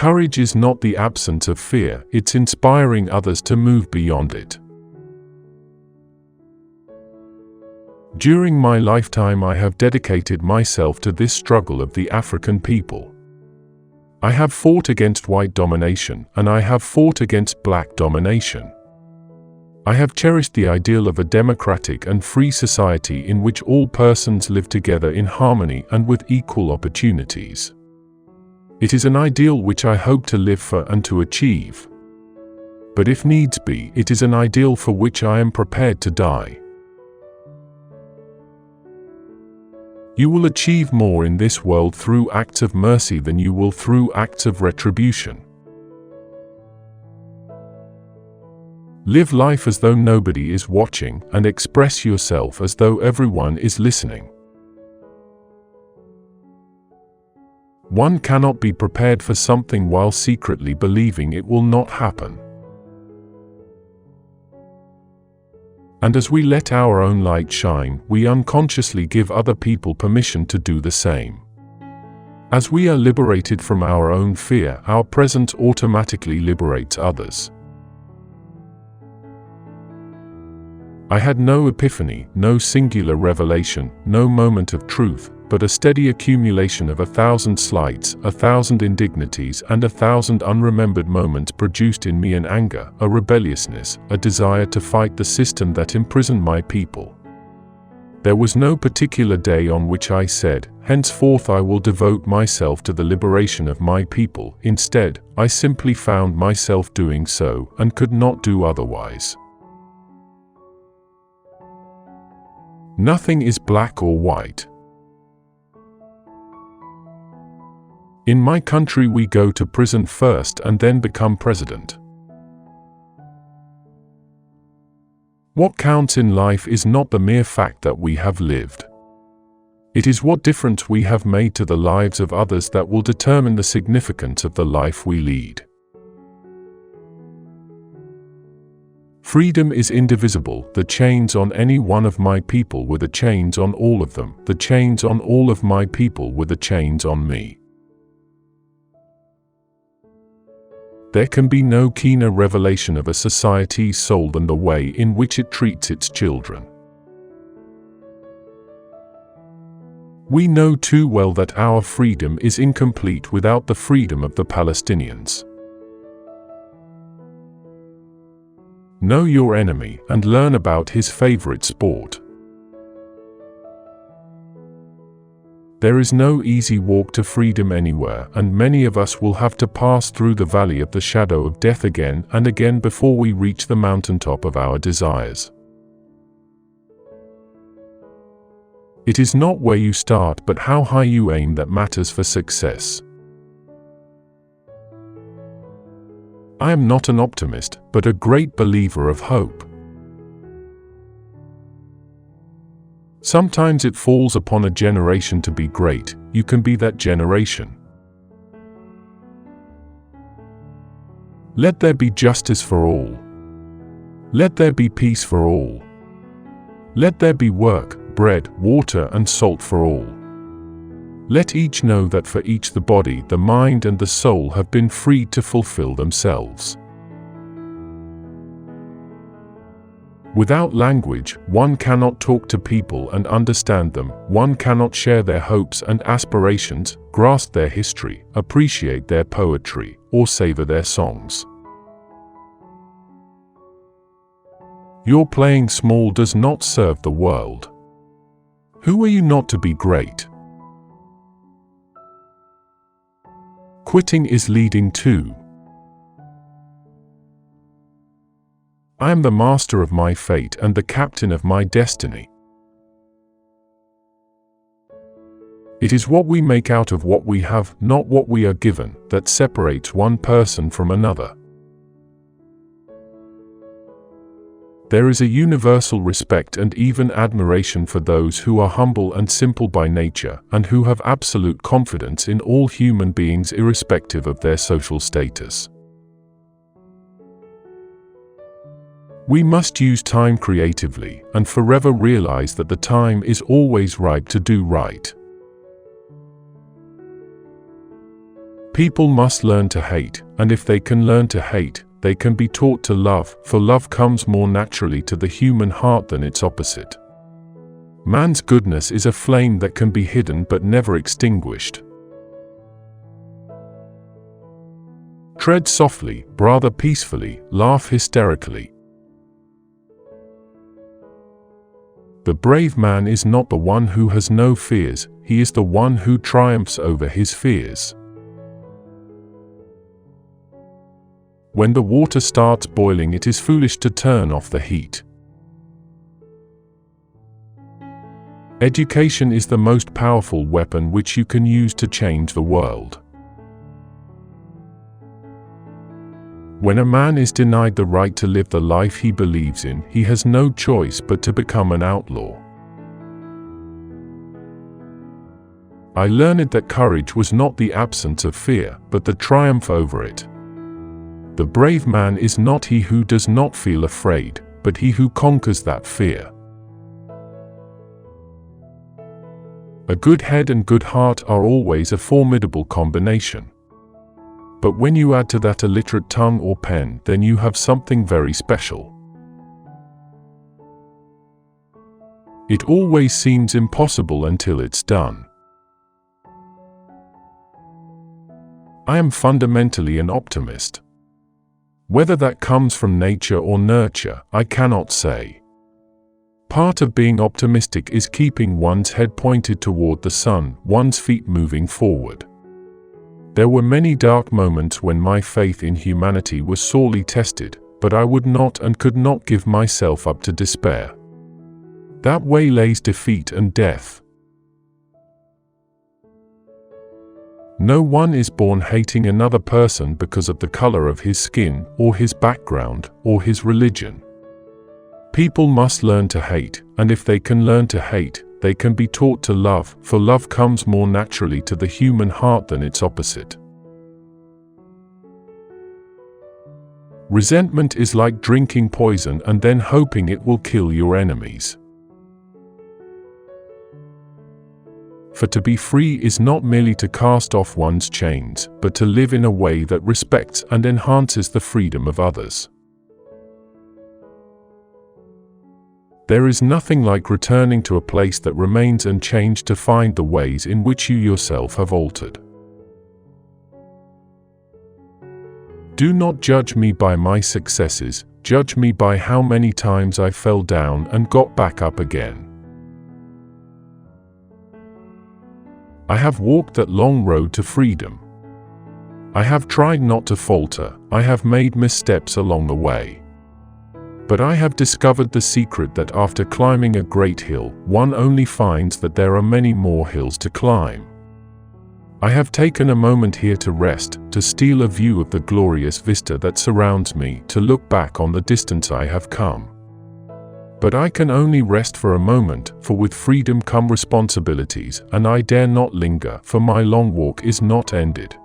Courage is not the absence of fear, it's inspiring others to move beyond it. During my lifetime I have dedicated myself to this struggle of the African people. I have fought against white domination, and I have fought against black domination. I have cherished the ideal of a democratic and free society in which all persons live together in harmony and with equal opportunities. It is an ideal which I hope to live for and to achieve. But if needs be, it is an ideal for which I am prepared to die. You will achieve more in this world through acts of mercy than you will through acts of retribution. Live life as though nobody is watching, and express yourself as though everyone is listening. One cannot be prepared for something while secretly believing it will not happen. And as we let our own light shine, we unconsciously give other people permission to do the same. As we are liberated from our own fear, our presence automatically liberates others. I had no epiphany, no singular revelation, no moment of truth, but a steady accumulation of 1,000 slights, 1,000 indignities, and 1,000 unremembered moments produced in me an anger, a rebelliousness, a desire to fight the system that imprisoned my people. There was no particular day on which I said, henceforth I will devote myself to the liberation of my people. Instead, I simply found myself doing so, and could not do otherwise. Nothing is black or white. In my country we go to prison first and then become president. What counts in life is not the mere fact that we have lived. It is what difference we have made to the lives of others that will determine the significance of the life we lead. Freedom is indivisible. The chains on any one of my people were the chains on all of them. The chains on all of my people were the chains on me. There can be no keener revelation of a society's soul than the way in which it treats its children. We know too well that our freedom is incomplete without the freedom of the Palestinians. Know your enemy and learn about his favorite sport. There is no easy walk to freedom anywhere, and many of us will have to pass through the valley of the shadow of death again and again before we reach the mountaintop of our desires. It is not where you start but how high you aim that matters for success. I am not an optimist, but a great believer of hope. Sometimes it falls upon a generation to be great. You can be that generation. Let there be justice for all. Let there be peace for all. Let there be work, bread, water, and salt for all. Let each know that for each the body, the mind, and the soul have been freed to fulfill themselves. Without language, one cannot talk to people and understand them. One cannot share their hopes and aspirations, grasp their history, appreciate their poetry, or savor their songs. Your playing small does not serve the world. Who are you not to be great? Quitting is leading too. I am the master of my fate and the captain of my destiny. It is what we make out of what we have, not what we are given, that separates one person from another. There is a universal respect and even admiration for those who are humble and simple by nature, and who have absolute confidence in all human beings irrespective of their social status. We must use time creatively, and forever realize that the time is always ripe to do right. People must learn to hate, and if they can learn to hate, they can be taught to love, for love comes more naturally to the human heart than its opposite. Man's goodness is a flame that can be hidden but never extinguished. Tread softly, brother, peacefully, laugh hysterically. The brave man is not the one who has no fears, he is the one who triumphs over his fears. When the water starts boiling, it is foolish to turn off the heat. Education is the most powerful weapon which you can use to change the world. When a man is denied the right to live the life he believes in, he has no choice but to become an outlaw. I learned that courage was not the absence of fear, but the triumph over it. The brave man is not he who does not feel afraid, but he who conquers that fear. A good head and good heart are always a formidable combination. But when you add to that a literate tongue or pen, then you have something very special. It always seems impossible until it's done. I am fundamentally an optimist. Whether that comes from nature or nurture, I cannot say. Part of being optimistic is keeping one's head pointed toward the sun, one's feet moving forward. There were many dark moments when my faith in humanity was sorely tested, but I would not and could not give myself up to despair. That way lays defeat and death. No one is born hating another person because of the color of his skin, or his background, or his religion. People must learn to hate, and if they can learn to hate, they can be taught to love, for love comes more naturally to the human heart than its opposite. Resentment is like drinking poison and then hoping it will kill your enemies. For to be free is not merely to cast off one's chains, but to live in a way that respects and enhances the freedom of others. There is nothing like returning to a place that remains unchanged to find the ways in which you yourself have altered. Do not judge me by my successes, judge me by how many times I fell down and got back up again. I have walked that long road to freedom. I have tried not to falter, I have made missteps along the way. But I have discovered the secret that after climbing a great hill, one only finds that there are many more hills to climb. I have taken a moment here to rest, to steal a view of the glorious vista that surrounds me, to look back on the distance I have come. But I can only rest for a moment, for with freedom come responsibilities, and I dare not linger, for my long walk is not ended.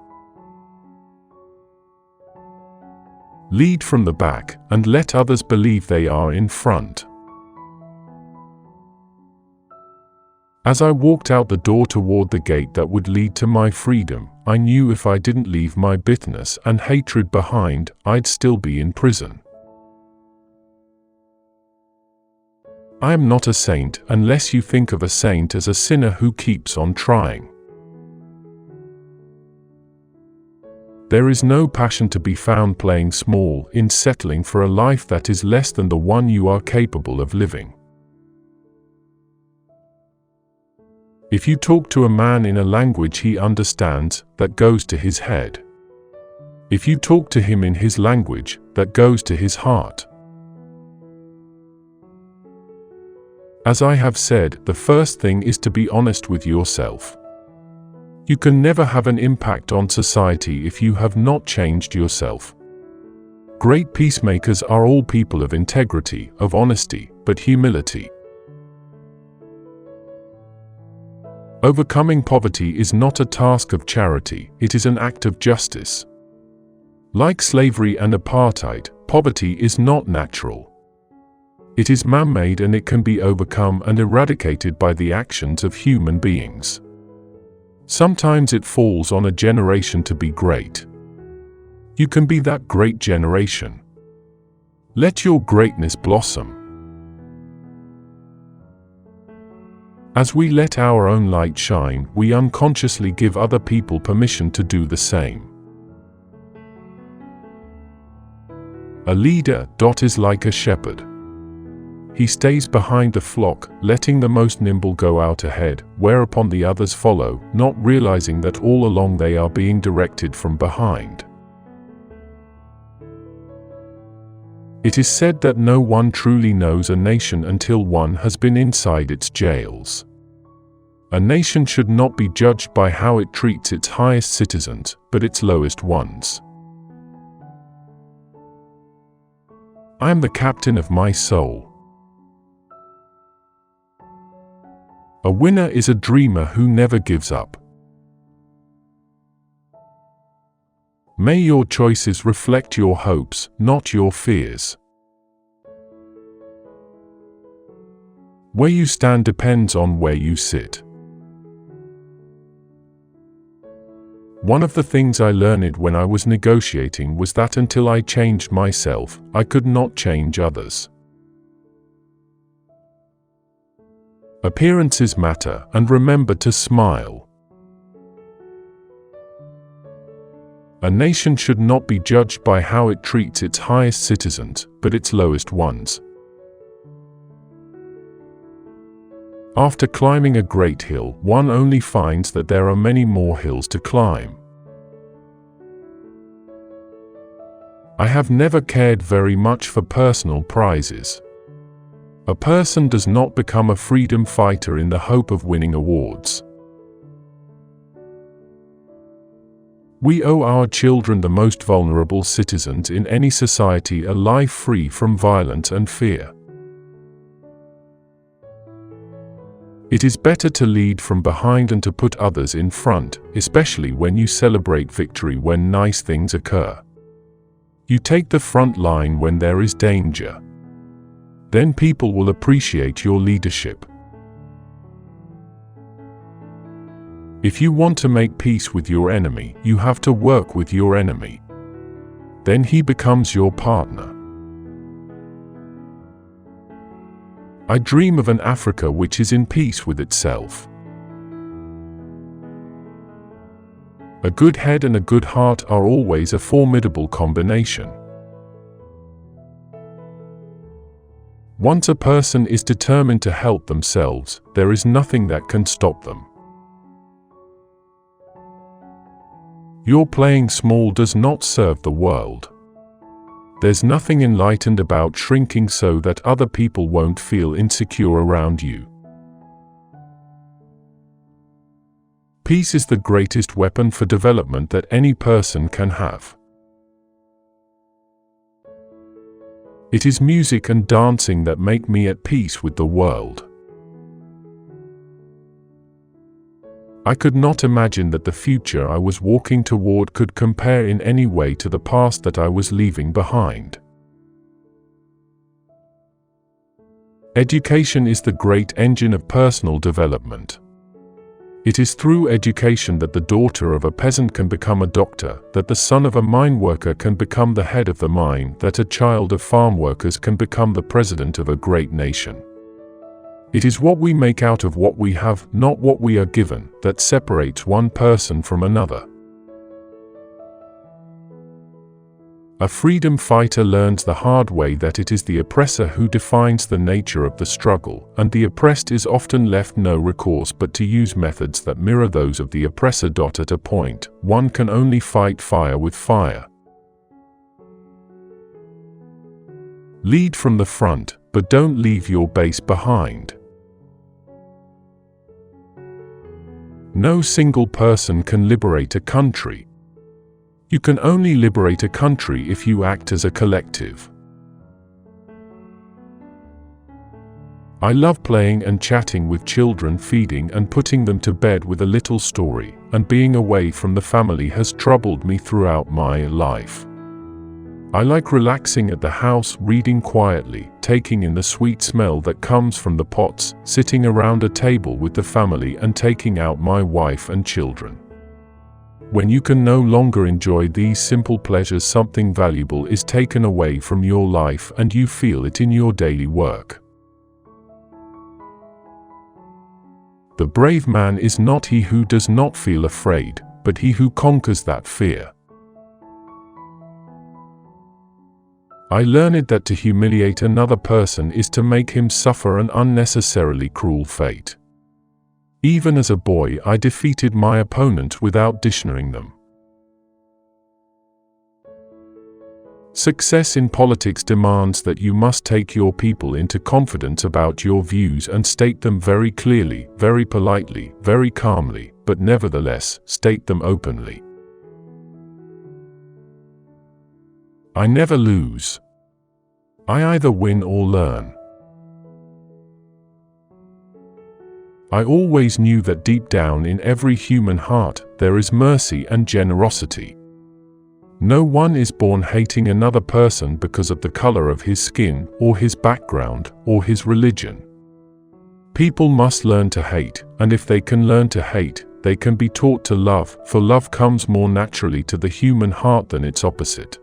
Lead from the back, and let others believe they are in front. As I walked out the door toward the gate that would lead to my freedom, I knew if I didn't leave my bitterness and hatred behind, I'd still be in prison. I am not a saint unless you think of a saint as a sinner who keeps on trying. There is no passion to be found playing small in settling for a life that is less than the one you are capable of living. If you talk to a man in a language he understands, that goes to his head. If you talk to him in his language, that goes to his heart. As I have said, the first thing is to be honest with yourself. You can never have an impact on society if you have not changed yourself. Great peacemakers are all people of integrity, of honesty, but humility. Overcoming poverty is not a task of charity, it is an act of justice. Like slavery and apartheid, poverty is not natural. It is man-made and it can be overcome and eradicated by the actions of human beings. Sometimes it falls on a generation to be great. You can be that great generation. Let your greatness blossom. As we let our own light shine, we unconsciously give other people permission to do the same. A leader is like a shepherd. He stays behind the flock, letting the most nimble go out ahead, whereupon the others follow, not realizing that all along they are being directed from behind. It is said that no one truly knows a nation until one has been inside its jails. A nation should not be judged by how it treats its highest citizens, but its lowest ones. I am the captain of my soul. A winner is a dreamer who never gives up. May your choices reflect your hopes, not your fears. Where you stand depends on where you sit. One of the things I learned when I was negotiating was that until I changed myself, I could not change others. Appearances matter, and remember to smile. A nation should not be judged by how it treats its highest citizens, but its lowest ones. After climbing a great hill, one only finds that there are many more hills to climb. I have never cared very much for personal prizes. A person does not become a freedom fighter in the hope of winning awards. We owe our children, the most vulnerable citizens in any society, a life free from violence and fear. It is better to lead from behind than to put others in front, especially when you celebrate victory when nice things occur. You take the front line when there is danger. Then people will appreciate your leadership. If you want to make peace with your enemy, you have to work with your enemy. Then he becomes your partner. I dream of an Africa which is in peace with itself. A good head and a good heart are always a formidable combination. Once a person is determined to help themselves, there is nothing that can stop them. Your playing small does not serve the world. There's nothing enlightened about shrinking so that other people won't feel insecure around you. Peace is the greatest weapon for development that any person can have. It is music and dancing that make me at peace with the world. I could not imagine that the future I was walking toward could compare in any way to the past that I was leaving behind. Education is the great engine of personal development. It is through education that the daughter of a peasant can become a doctor, that the son of a mine worker can become the head of the mine, that a child of farm workers can become the president of a great nation. It is what we make out of what we have, not what we are given, that separates one person from another. A freedom fighter learns the hard way that it is the oppressor who defines the nature of the struggle, and the oppressed is often left no recourse but to use methods that mirror those of the oppressor. At a point, one can only fight fire with fire. Lead from the front, but don't leave your base behind. No single person can liberate a country. You can only liberate a country if you act as a collective. I love playing and chatting with children, feeding and putting them to bed with a little story, and being away from the family has troubled me throughout my life. I like relaxing at the house, reading quietly, taking in the sweet smell that comes from the pots, sitting around a table with the family and taking out my wife and children. When you can no longer enjoy these simple pleasures, something valuable is taken away from your life and you feel it in your daily work. The brave man is not he who does not feel afraid, but he who conquers that fear. I learned that to humiliate another person is to make him suffer an unnecessarily cruel fate. Even as a boy, I defeated my opponent without dictionarying them. Success in politics demands that you must take your people into confidence about your views and state them very clearly, very politely, very calmly, but nevertheless, state them openly. I never lose. I either win or learn. I always knew that deep down in every human heart, there is mercy and generosity. No one is born hating another person because of the color of his skin, or his background, or his religion. People must learn to hate, and if they can learn to hate, they can be taught to love, for love comes more naturally to the human heart than its opposite.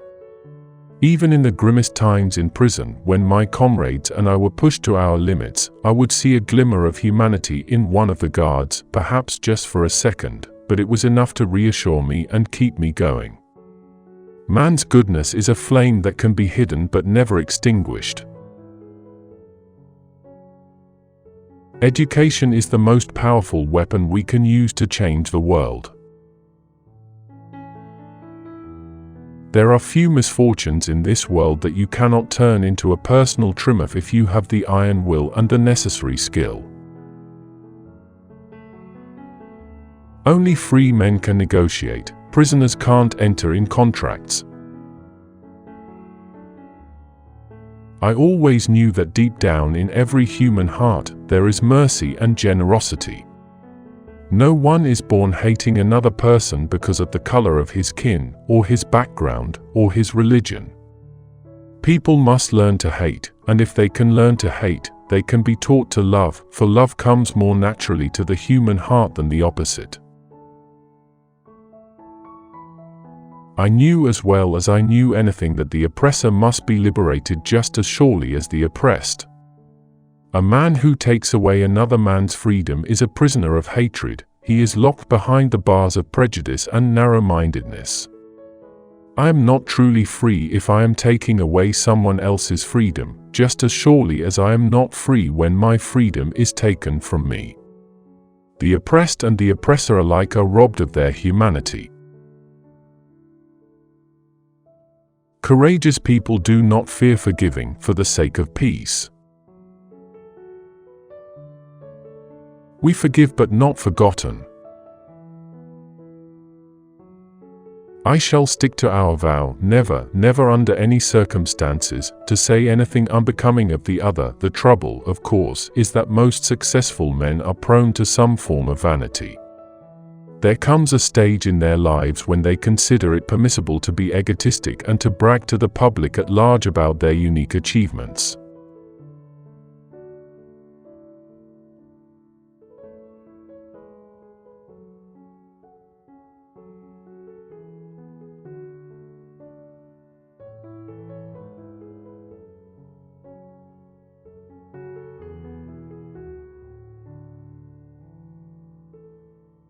Even in the grimmest times in prison, when my comrades and I were pushed to our limits, I would see a glimmer of humanity in one of the guards, perhaps just for a second, but it was enough to reassure me and keep me going. Man's goodness is a flame that can be hidden but never extinguished. Education is the most powerful weapon we can use to change the world. There are few misfortunes in this world that you cannot turn into a personal triumph if you have the iron will and the necessary skill. Only free men can negotiate. Prisoners can't enter in contracts. I always knew that deep down in every human heart, there is mercy and generosity. No one is born hating another person because of the color of his skin, or his background, or his religion. People must learn to hate, and if they can learn to hate, they can be taught to love, for love comes more naturally to the human heart than the opposite. I knew as well as I knew anything that the oppressor must be liberated just as surely as the oppressed. A man who takes away another man's freedom is a prisoner of hatred. He is locked behind the bars of prejudice and narrow-mindedness. I am not truly free if I am taking away someone else's freedom, just as surely as I am not free when my freedom is taken from me. The oppressed and the oppressor alike are robbed of their humanity. Courageous people do not fear forgiving for the sake of peace. We forgive but not forgotten. I shall stick to our vow, never, never under any circumstances, to say anything unbecoming of the other. The trouble, of course, is that most successful men are prone to some form of vanity. There comes a stage in their lives when they consider it permissible to be egotistic and to brag to the public at large about their unique achievements.